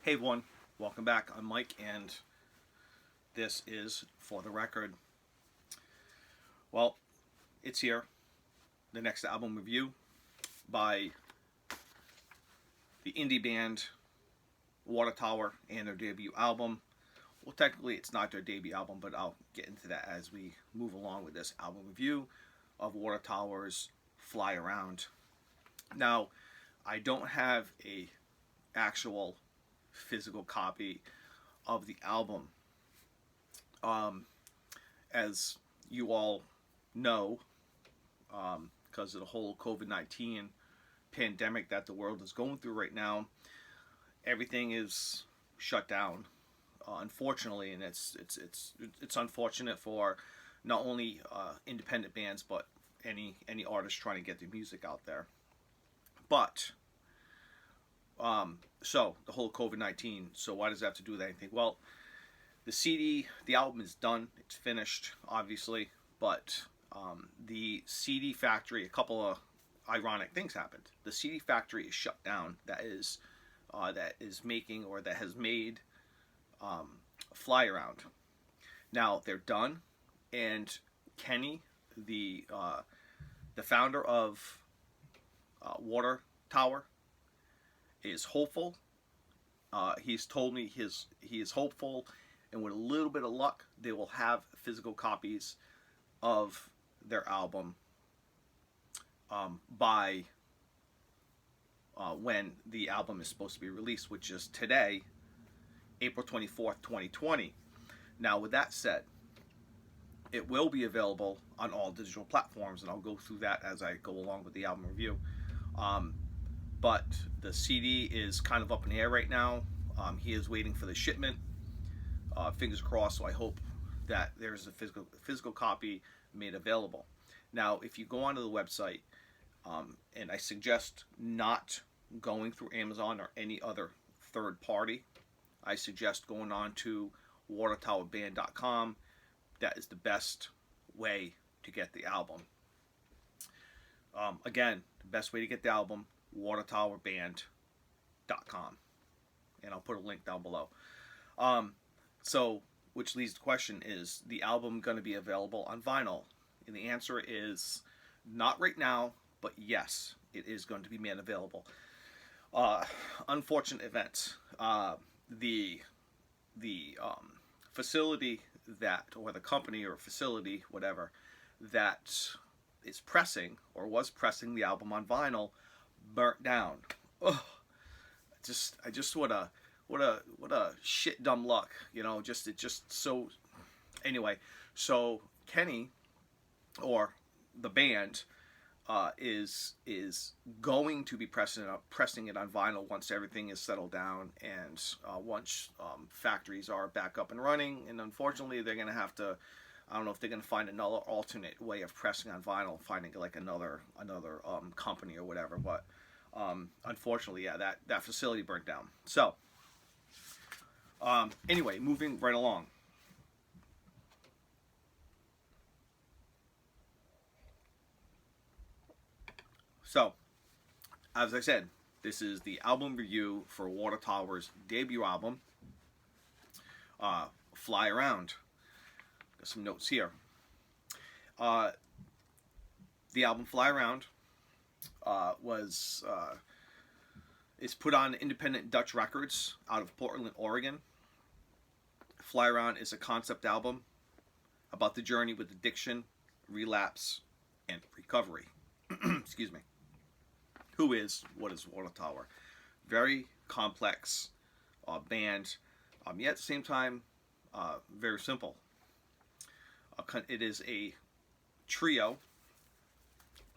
Hey everyone, welcome back. I'm Mike, and this is For the Record. Well, it's here. The next album review by the indie band Water Tower and their debut album. Well, technically, it's not their debut album, but I'll get into that as we move along with this album review of Water Tower's Fly Around. Now, I don't have a actual physical copy of the album. As you all know, because of the whole COVID-19 pandemic that the world is going through right now, everything is shut down. Unfortunately, and it's unfortunate for not only independent bands but any artist trying to get their music out there. But so the whole COVID-19. So why does that have to do with anything? Well, the CD, the album is done. It's finished, obviously, but the CD factory, a couple of ironic things happened. The CD factory is shut down. That is making, or that has made, Fly Around. Now they're done, and Kenny, the founder of Water Tower, is hopeful. He's told me he is hopeful, and with a little bit of luck, they will have physical copies of their album by when the album is supposed to be released, which is today, April 24th, 2020. Now, with that said, it will be available on all digital platforms, and I'll go through that as I go along with the album review. But the CD is kind of up in the air right now. He is waiting for the shipment. Fingers crossed. So I hope that there's a physical copy made available. Now, if you go onto the website, and I suggest not going through Amazon or any other third party, I suggest going on to watertowerband.com. That is the best way to get the album. Again, the best way to get the album, watertowerband.com, and I'll put a link down below. So, which leads to the question, is the album going to be available on vinyl? And the answer is not right now, but yes, it is going to be made available. Unfortunate events. The facility that, or the company or facility, whatever, that is pressing or was pressing the album on vinyl burnt down. Ugh. I just what a shit dumb luck, it just so. Anyway, so Kenny, or the band, is going to be pressing it on vinyl once everything is settled down, and once factories are back up and running. And unfortunately, they're gonna have to. I don't know if they're gonna find another alternate way of pressing on vinyl, finding like another company or whatever. But unfortunately, yeah, that facility burnt down. So anyway, moving right along. So, as I said, this is the album review for Water Tower's debut album, Fly Around. Got some notes here. The album Fly Around is put on independent Dutch Records out of Portland, Oregon. Fly Around is a concept album about the journey with addiction, relapse, and recovery. Excuse me. What is Water Tower? Very complex band, yet at the same time, very simple. It is a trio,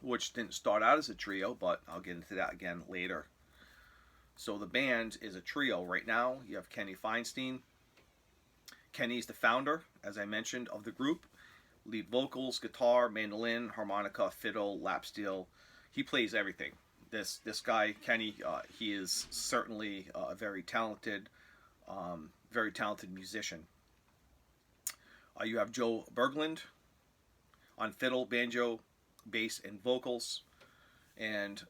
which didn't start out as a trio, but I'll get into that again later. So the band is a trio right now. You have Kenny Feinstein. Kenny's the founder, as I mentioned, of the group. Lead vocals, guitar, mandolin, harmonica, fiddle, lap steel. He plays everything. This guy Kenny, he is certainly a very talented musician. You have Joe Berglund on fiddle, banjo, bass, and vocals, and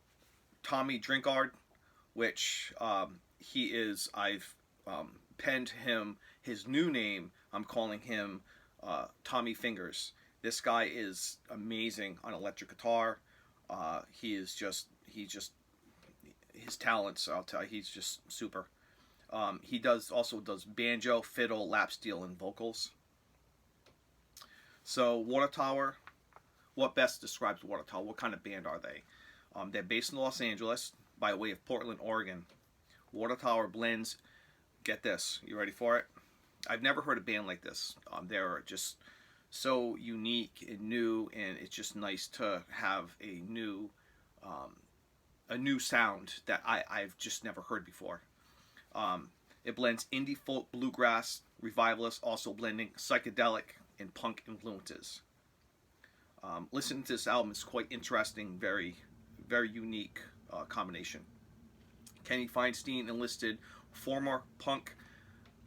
Tommy Drinkard, which he is. I've penned him his new name. I'm calling him Tommy Fingers. This guy is amazing on electric guitar. He just his talents. I'll tell you, he's just super. He also does banjo, fiddle, lap steel, and vocals. So Water Tower, what best describes Water Tower? What kind of band are they? They're based in Los Angeles by way of Portland, Oregon. Water Tower blends. Get this, you ready for it? I've never heard a band like this. They're just so unique and new, and it's just nice to have a new sound that I've just never heard before. It blends indie folk, bluegrass, revivalist, also blending psychedelic and punk influences. Listening to this album is quite interesting, very, very unique combination. Kenny Feinstein enlisted former punk.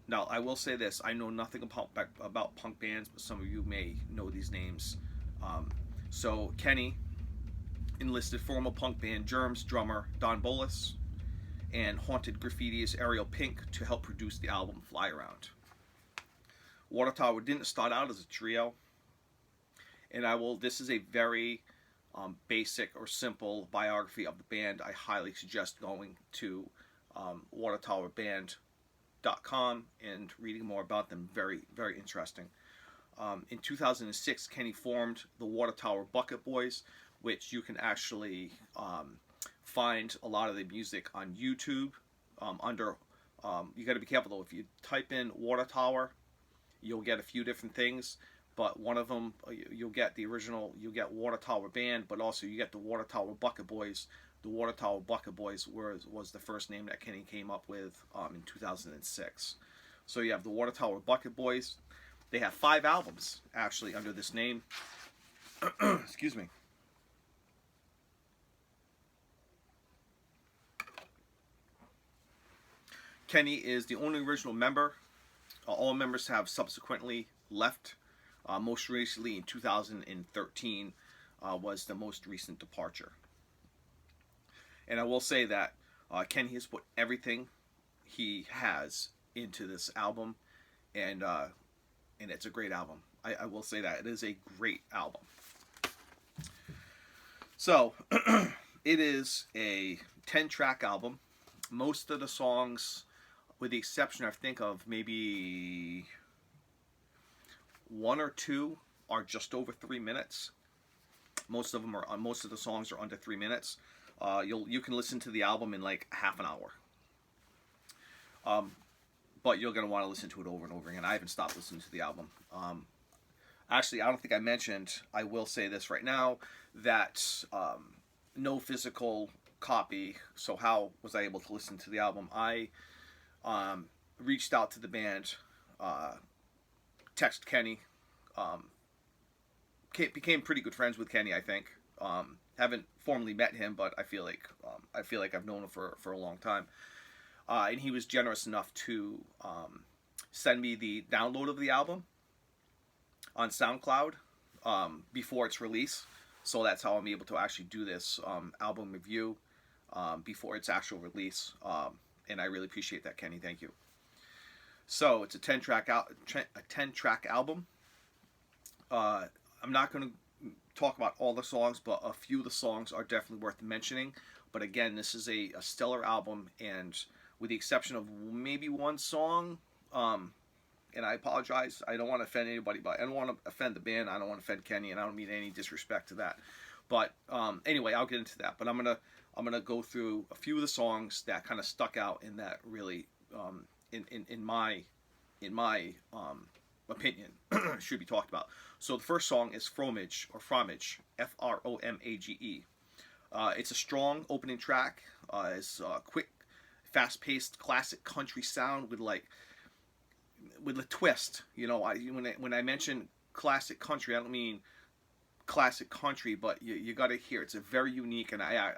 Now, I will say this: I know nothing about punk bands, but some of you may know these names. So Kenny enlisted former punk band Germs drummer Don Bolus and Haunted Graffiti's Ariel Pink to help produce the album Fly Around. Water Tower didn't start out as a trio, and this is a very basic or simple biography of the band. I highly suggest going to watertowerband.com and reading more about them. Very, very interesting. In 2006, Kenny formed the Water Tower Bucket Boys, which you can actually find a lot of the music on YouTube under. You got to be careful though. If you type in Water Tower, you'll get a few different things. But one of them, you'll get the original. You'll get Water Tower Band, but also you get the Water Tower Bucket Boys. The Water Tower Bucket Boys was the first name that Kenny came up with in 2006. So you have the Water Tower Bucket Boys. They have 5 albums actually under this name. Excuse me. Kenny is the only original member. All members have subsequently left. Most recently in 2013 was the most recent departure. And I will say that Kenny has put everything he has into this album, and it's a great album. I will say that. It is a great album. So, it is a 10-track album. Most of the songs, with the exception, I think, of maybe 1 or 2, are just over 3 minutes. Most of the songs are under 3 minutes. You can listen to the album in like half an hour. But you're going to want to listen to it over and over again. I haven't stopped listening to the album. Actually, I don't think I mentioned, I will say this right now, that no physical copy. So how was I able to listen to the album? I reached out to the band, texted Kenny, became pretty good friends with Kenny, I think. Haven't formally met him, but I feel like I've known him for a long time. And he was generous enough to send me the download of the album on SoundCloud before its release. So that's how I'm able to actually do this album review before its actual release. And I really appreciate that, Kenny. Thank you. So it's a 10-track album. I'm not going to talk about all the songs, but a few of the songs are definitely worth mentioning. But again, this is a stellar album, and with the exception of maybe one song, and I apologize, I don't want to offend anybody, but I don't want to offend the band, I don't want to offend Kenny, and I don't mean any disrespect to that. But anyway, I'll get into that. But I'm gonna go through a few of the songs that kind of stuck out and that really, in my opinion, should be talked about. So the first song is Fromage, or Fromage, Fromage. It's a strong opening track. It's a quick, fast-paced, classic country sound with a twist. You know, when I mention classic country, I don't mean classic country, but you got to hear it's a very unique, and I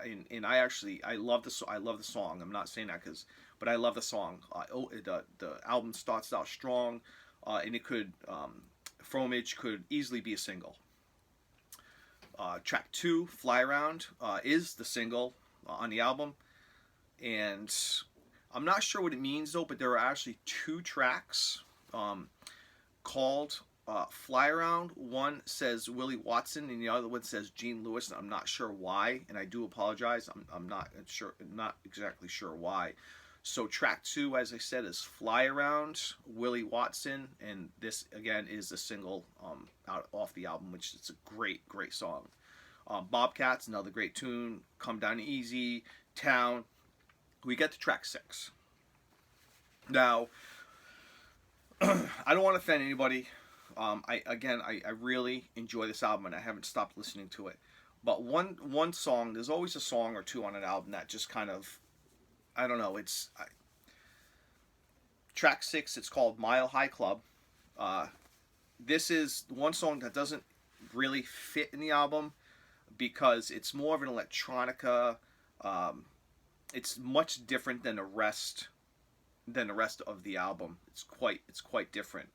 love the song. I'm not saying that but I love the song. The album starts out strong, and it could Fromage could easily be a single. Track 2, Fly Around, is the single on the album, and I'm not sure what it means though, but there are actually two tracks called Fly Around. One says Willie Watson, and the other one says Gene Lewis. And I'm not sure why, and I do apologize. I'm not sure, not exactly sure why. So track 2, as I said, is Fly Around, Willie Watson, and this again is a single out off the album, which is a great song. Bobcats, another great tune. Come Down Easy, Town. We get to track 6. Now, I don't want to offend anybody. I really enjoy this album, and I haven't stopped listening to it. But one song, there's always a song or two on an album that just kind of, I don't know. Track 6. It's called Mile High Club. This is one song that doesn't really fit in the album because it's more of an electronica. It's much different than the rest of the album. It's quite different.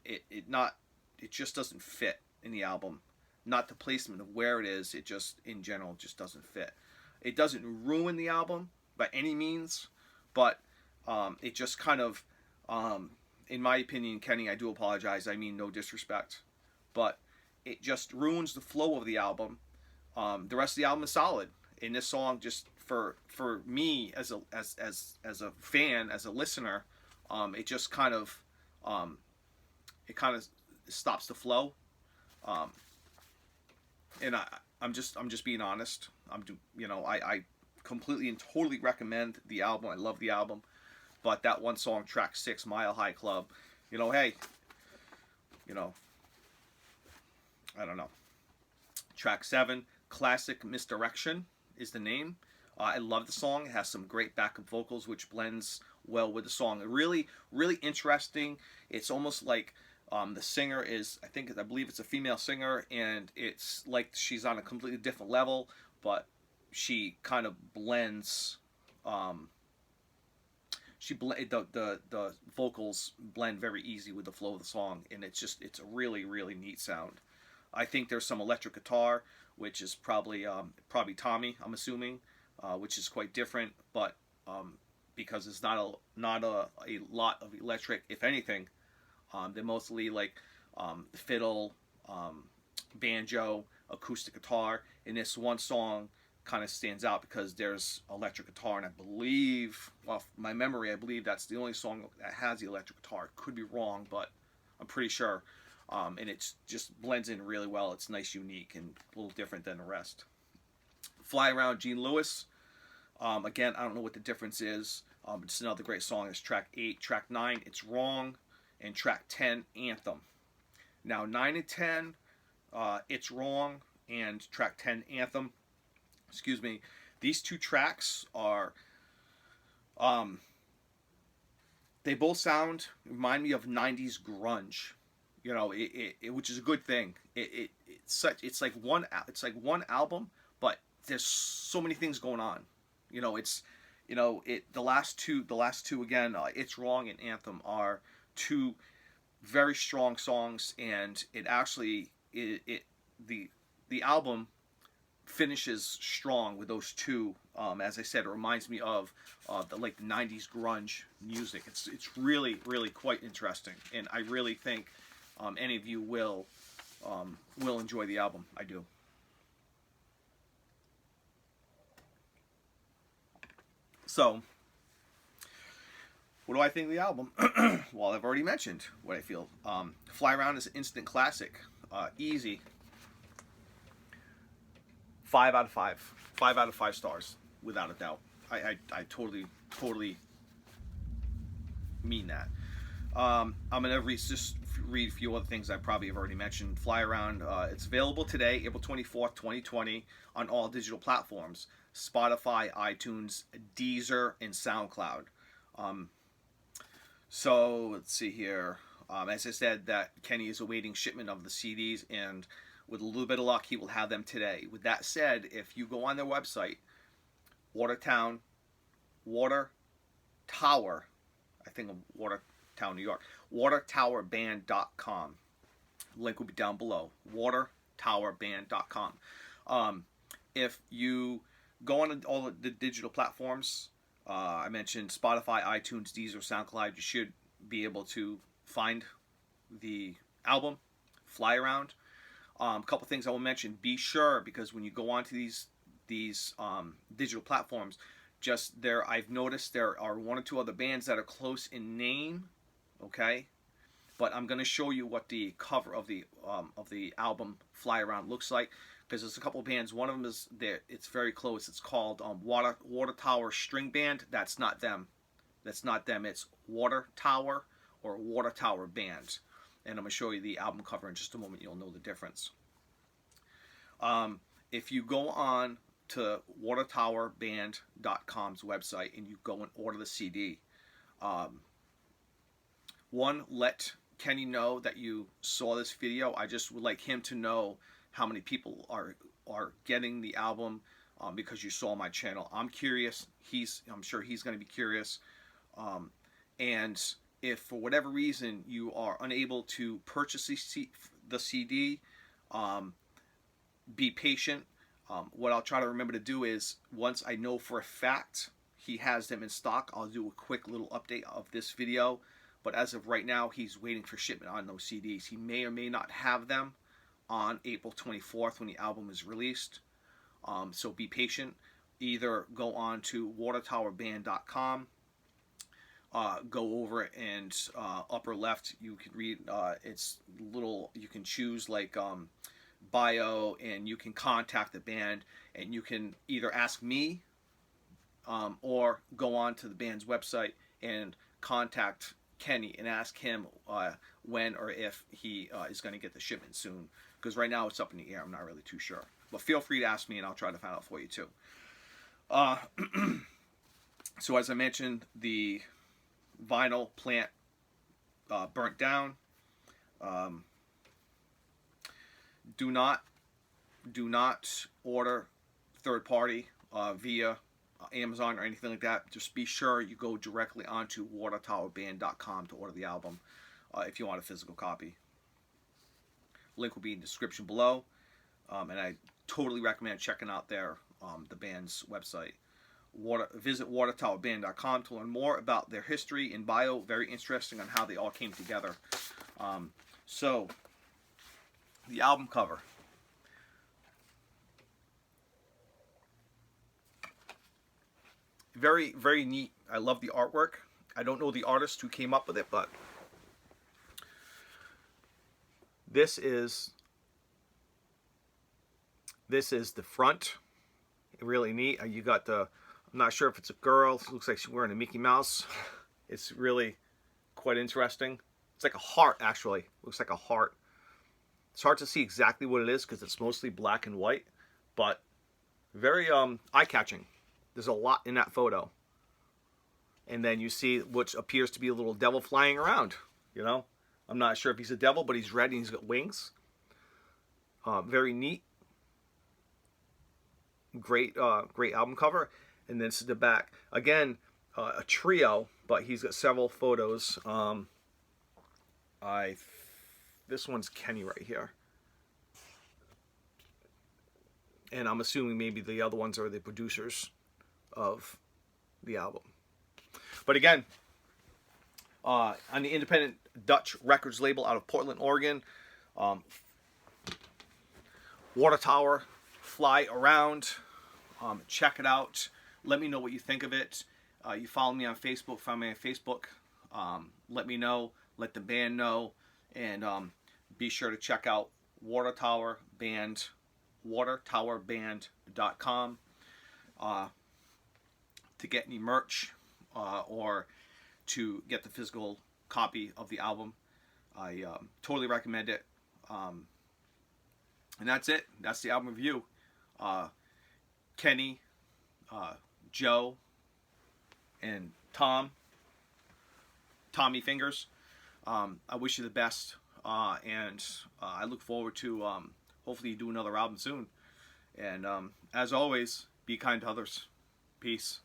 It just doesn't fit in the album. Not the placement of where it is. It just in general just doesn't fit. It doesn't ruin the album by any means, but it just kind of, in my opinion, Kenny, I do apologize. I mean no disrespect, but it just ruins the flow of the album. The rest of the album is solid, and this song just for me as a fan, as a listener, it just kind of stops the flow, and I'm just being honest. I completely and totally recommend the album. I love the album, but that one song, track 6, Mile High Club, hey, I don't know. Track 7, Classic Misdirection is the name. I love the song. It has some great backup vocals, which blends well with the song. Really, really interesting. It's almost like the singer is, I believe it's a female singer, and it's like she's on a completely different level, but she kind of blends. The vocals blend very easy with the flow of the song, and it's a really, really neat sound. I think there's some electric guitar, which is probably Tommy, I'm assuming, which is quite different, but because it's not a lot of electric, if anything, they're mostly like fiddle, banjo, acoustic guitar. And this one song kind of stands out because there's electric guitar, and I believe, well, my memory, I believe that's the only song that has the electric guitar. Could be wrong, but I'm pretty sure. And it just blends in really well. It's nice, unique, and a little different than the rest. Fly Around, Gene Lewis. Again, I don't know what the difference is. It's another great song. It's track 8. Track 9, It's Wrong. And track 10, Anthem. Now, 9 and 10, It's Wrong, and track 10, Anthem. Excuse me. These two tracks are, they both remind me of 90s grunge. Which is a good thing. It's like one album, but there's so many things going on. The last two again, It's Wrong and Anthem are two very strong songs, and it actually the album finishes strong with those two. As I said, it reminds me of the 90s grunge music. It's really, really quite interesting, and I really think any of you will enjoy the album. I do. So, what do I think of the album? Well, I've already mentioned what I feel. Fly Around is an instant classic. Easy. 5 out of 5. 5 out of 5 stars, without a doubt. I totally mean that. I'm going to just read a few other things I probably have already mentioned. Fly Around, it's available today, April 24th, 2020, on all digital platforms. Spotify, iTunes, Deezer, and SoundCloud. So, let's see here. As I said, that Kenny is awaiting shipment of the CDs, and with a little bit of luck, he will have them today. With that said, if you go on their website, Water Tower, I think of Watertown, New York, watertowerband.com. Link will be down below, watertowerband.com. If you go on all the digital platforms, I mentioned Spotify, iTunes, Deezer, SoundCloud. You should be able to find the album, Fly Around. A couple things I will mention. Be sure, because when you go onto these digital platforms, just there, I've noticed there are one or two other bands that are close in name. Okay, but I'm going to show you what the cover of the album Fly Around looks like, because there's a couple of bands. One of them is there. It's very close. It's called Water Tower String Band. That's not them. That's not them. It's Water Tower or Water Tower Band. And I'm going to show you the album cover in just a moment. You'll know the difference. If you go on to watertowerband.com's website and you go and order the CD, one, let Kenny know that you saw this video. I just would like him to know how many people are getting the album because you saw my channel. I'm curious. I'm sure he's going to be curious. And if for whatever reason you are unable to purchase the CD, be patient. What I'll try to remember to do is, once I know for a fact he has them in stock, I'll do a quick little update of this video. But as of right now, he's waiting for shipment on those CDs. He may or may not have them on April 24th when the album is released. So be patient. Either go on to watertowerband.com, go over it, and upper left you can read, it's little, you can choose like bio, and you can contact the band, and you can either ask me or go on to the band's website and contact Kenny and ask him when or if he is going to get the shipment soon, because right now it's up in the air. I'm not really too sure, but feel free to ask me and I'll try to find out for you too. So as I mentioned, the vinyl plant burnt down. Do not order third party via Amazon or anything like that. Just be sure you go directly onto watertowerband.com to order the album if you want a physical copy. Link will be in the description below, and I totally recommend checking out the band's website. Visit watertowerband.com to learn more about their history and bio. Very interesting on how they all came together. So the album cover. Very, very neat. I love the artwork. I don't know the artist who came up with it, but this is the front. Really neat. You got the, I'm not sure if it's a girl. It looks like she's wearing a Mickey Mouse. It's really quite interesting. It's like a heart, actually. Looks like a heart. It's hard to see exactly what it is because it's mostly black and white, but very eye-catching. There's a lot in that photo. And then you see what appears to be a little devil flying around. You know, I'm not sure if he's a devil, but he's red and he's got wings. Very neat. Great album cover. And then this is the back. Again, a trio, but he's got several photos. This one's Kenny right here. And I'm assuming maybe the other ones are the producers of the album. But again, on the independent Dutch records label out of Portland, Oregon, Water Tower, Fly Around. Check it out. Let me know what you think of it. You follow me on Facebook. Find me on Facebook. Let me know. Let the band know. And be sure to check out Water Tower Band, watertowerband.com to get any merch or to get the physical copy of the album. I totally recommend it. And that's it. That's the album review. Kenny, Joe, and Tommy Fingers. I wish you the best, and I look forward to hopefully do another album soon. And as always, be kind to others. Peace.